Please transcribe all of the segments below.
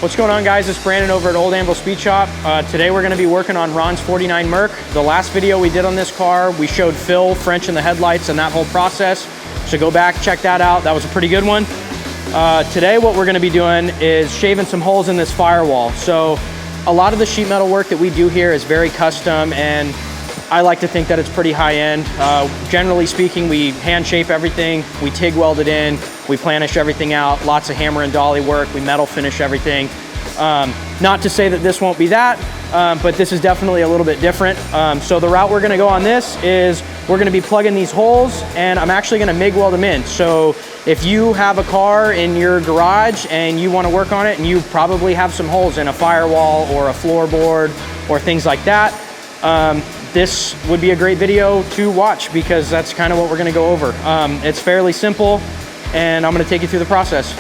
What's going on, guys? It's Brandon over at Old Anvil Speed Shop. Today we're going to be working on Ron's 49 Merc. The last video we did on this car, we showed Phil French in the headlights and that whole process. So go back, check that out. That was a pretty good one. Today what we're going to be doing is shaving some holes in this firewall. So a lot of the sheet metal work that we do here is very custom, and I like to think that it's pretty high end. Generally speaking, we hand shape everything, we TIG weld it in, we planish everything out, lots of hammer and dolly work, we metal finish everything. Not to say that this won't be that, but this is definitely a little bit different. So the route we're gonna go on this is we're gonna be plugging these holes, and I'm actually gonna MIG weld them in. So if you have a car in your garage and you wanna work on it, and you probably have some holes in a firewall or a floorboard or things like that, this would be a great video to watch because that's kind of what we're gonna go over. It's fairly simple, and I'm gonna take you through the process.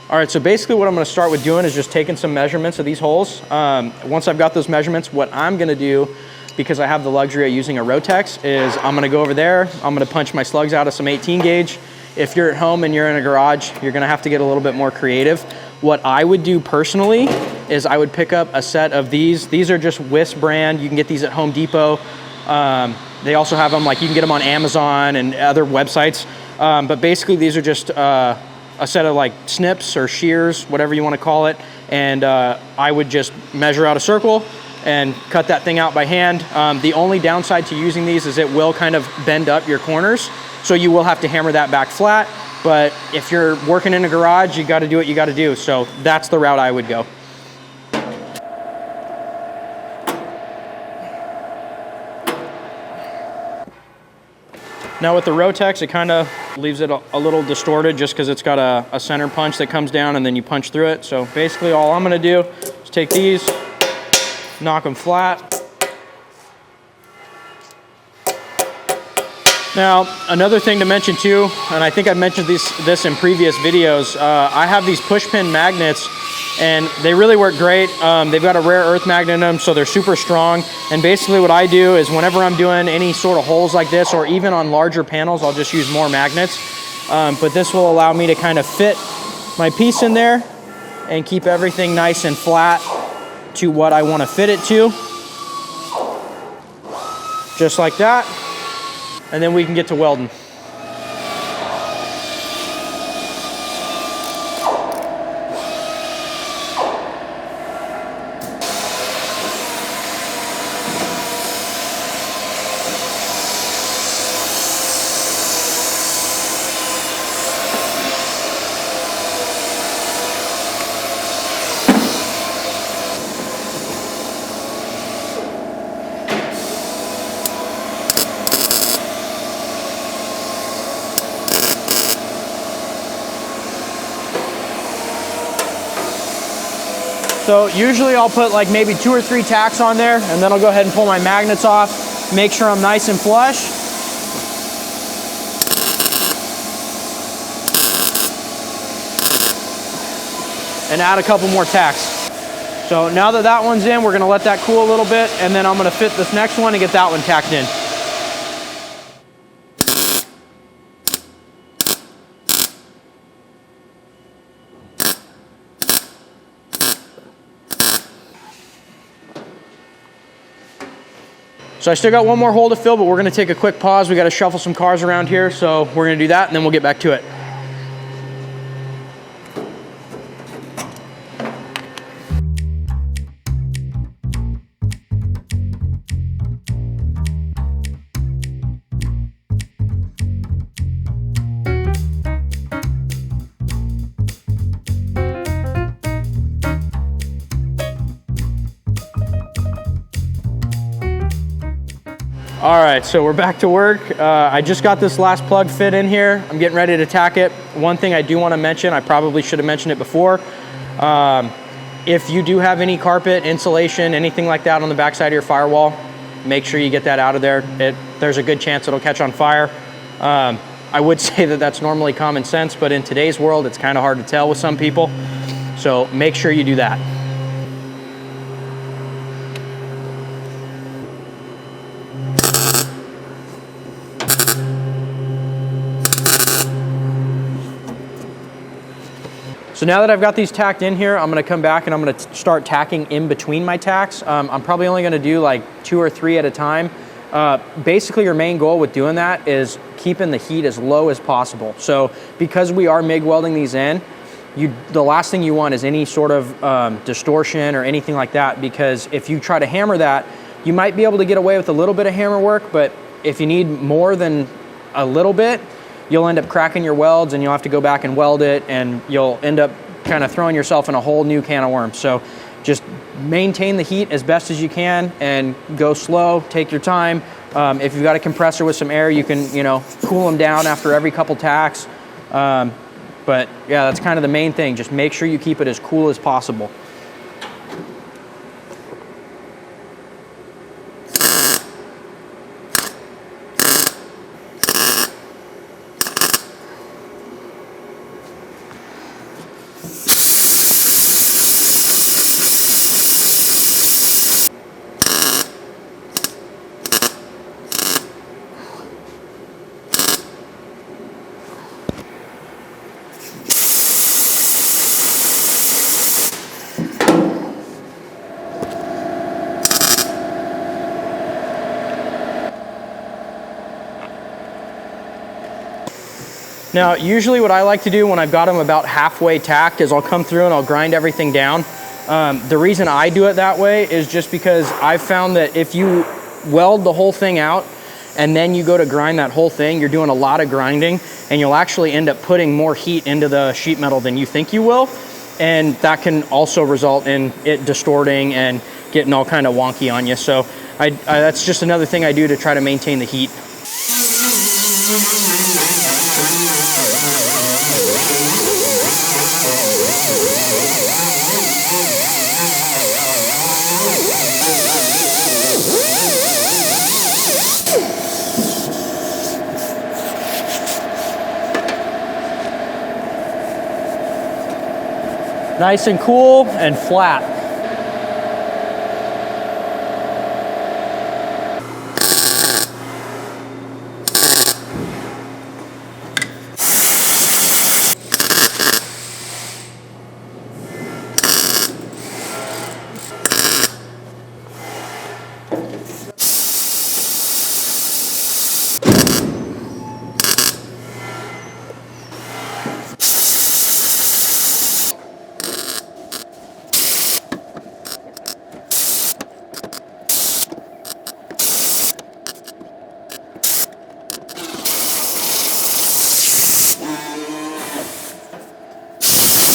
All right, so basically what I'm gonna start with doing is just taking some measurements of these holes. Once I've got those measurements, what I'm gonna do, because I have the luxury of using a Rotex, is I'm gonna go over there, I'm gonna punch my slugs out of some 18 gauge. If you're at home and you're in a garage, you're gonna have to get a little bit more creative. What I would do personally is I would pick up a set of these. These are just Wisp brand. You can get these at Home Depot. They also have them, like you can get them on Amazon and other websites. But basically these are just a set of like snips or shears, whatever you wanna call it. And I would just measure out a circle and cut that thing out by hand. The only downside to using these is it will kind of bend up your corners. So you will have to hammer that back flat, but if you're working in a garage, you gotta do what you gotta do. So that's the route I would go. Now with the Rotex, it kind of leaves it a little distorted just because it's got a center punch that comes down and then you punch through it. So basically all I'm gonna do is take these, knock them flat. Now, another thing to mention too, and I think I've mentioned this in previous videos, I have these push pin magnets and they really work great. They've got a rare earth magnet in them, so they're super strong. And basically what I do is whenever I'm doing any sort of holes like this, or even on larger panels, I'll just use more magnets. But this will allow me to kind of fit my piece in there and keep everything nice and flat to what I want to fit it to. Just like that. And then we can get to welding. So usually I'll put like maybe 2 or 3 tacks on there, and then I'll go ahead and pull my magnets off, make sure I'm nice and flush. And add a couple more tacks. So now that that one's in, we're gonna let that cool a little bit, and then I'm gonna fit this next one and get that one tacked in. So I still got one more hole to fill, but we're gonna take a quick pause. We gotta shuffle some cars around here, so we're gonna do that and then we'll get back to it. All right, so we're back to work. I just got this last plug fit in here. I'm getting ready to tack it. One thing I do want to mention, I probably should have mentioned it before. If you do have any carpet, insulation, anything like that on the backside of your firewall, make sure you get that out of there. There's a good chance it'll catch on fire. I would say that that's normally common sense, but in today's world, it's kind of hard to tell with some people. So make sure you do that. So now that I've got these tacked in here, I'm gonna come back and I'm gonna start tacking in between my tacks. I'm probably only gonna do like 2 or 3 at a time. Basically your main goal with doing that is keeping the heat as low as possible. So because we are MIG welding these in, the last thing you want is any sort of distortion or anything like that, because if you try to hammer that, you might be able to get away with a little bit of hammer work, but if you need more than a little bit, you'll end up cracking your welds and you'll have to go back and weld it, and you'll end up kind of throwing yourself in a whole new can of worms. So just maintain the heat as best as you can and go slow, take your time. If you've got a compressor with some air, you can, you know, cool them down after every couple tacks. But yeah, that's kind of the main thing. Just make sure you keep it as cool as possible. Now, usually what I like to do when I've got them about halfway tacked is I'll come through and I'll grind everything down. The reason I do it that way is just because I've found that if you weld the whole thing out and then you go to grind that whole thing, you're doing a lot of grinding and you'll actually end up putting more heat into the sheet metal than you think you will. And that can also result in it distorting and getting all kind of wonky on you. So that's just another thing I do to try to maintain the heat. Nice and cool and flat.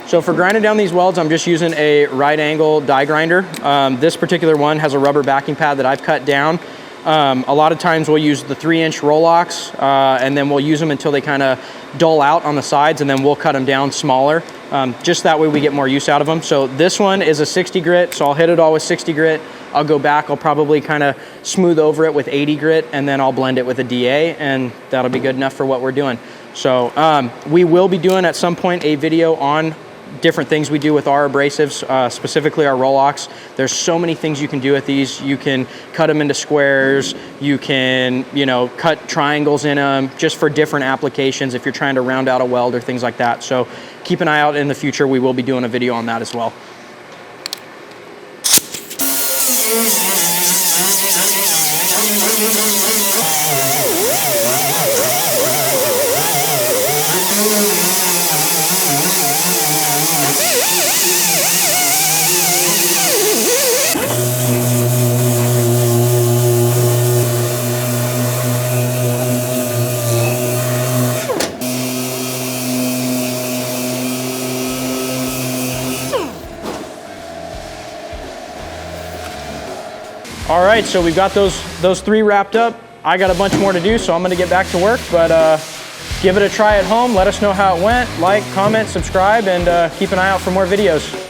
So for grinding down these welds, I'm just using a right angle die grinder. This particular one has a rubber backing pad that I've cut down. A lot of times we'll use the 3-inch Rolox and then we'll use them until they kind of dull out on the sides, and then we'll cut them down smaller. Just that way we get more use out of them. So this one is a 60 grit, so I'll hit it all with 60 grit. I'll go back, I'll probably kind of smooth over it with 80 grit, and then I'll blend it with a DA, and that'll be good enough for what we're doing. So we will be doing at some point a video on different things we do with our abrasives, specifically our Rolox. There's so many things you can do with these. You can cut them into squares. You can, you know, cut triangles in them just for different applications if you're trying to round out a weld or things like that. So keep an eye out in the future. We will be doing a video on that as well. All right, so we've got those 3 wrapped up. I got a bunch more to do, so I'm gonna get back to work, but give it a try at home. Let us know how it went. Like, comment, subscribe, and keep an eye out for more videos.